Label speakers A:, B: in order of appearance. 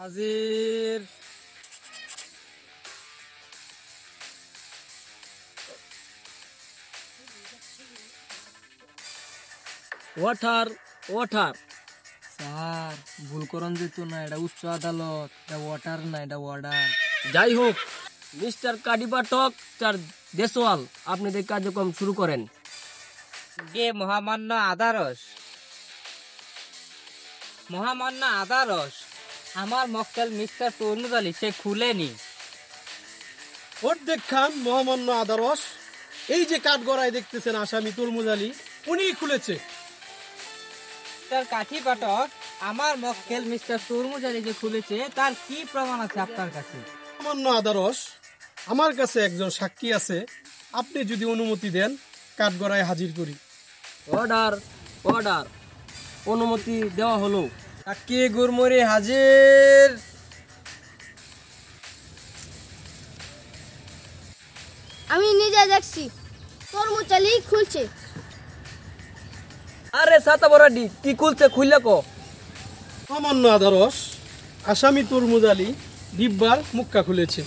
A: হাজির। Water water.
B: Sir ভুল করন যেত না, এটা উচ্চ আদালত, এটা ওয়াটার না, এটা ওয়ার্ডার।
A: যাই হোক, মিস্টার কাডিবাটক তার দেশওয়াল, আপনাদের কার্যক্রম শুরু করেন।
C: গে মহামান্য আদারস আমার মক্কেল মিস্টার তরমুজ আলী সে খুলেনি।
D: অর্ধেক খান মহামান্য আদারস, এই যে কাঠগড়ায় দেখতেছেন আসামি তরমুজ আলী, উনিই খুলেছে।
C: মিস্টার কাঠি পাঠক, আমার মক্কেল মিস্টার তরমুজ আলী যে খুলেছে তার কি প্রমাণ আছে আপনার কাছে?
D: মহামান্য আদারস, আমার কাছে একজন সাক্ষী আছে, আপনি যদি অনুমতি দেন কাঠগড়ায় হাজির করি।
A: অর্ডার অর্ডার, অনুমতি দেওয়া হলো।
B: সাক্ষী গুরমুরি হাজির।
E: আমি নিজে দেখছি তরমুজ আলী খুলছে।
A: আরে ছাতা বরাডি, কি খুলছে খুললে কো।
D: মহামান্য আদারস, আসামি তরমুজ আলী ডিব্বার মুক্কা খুলেছে।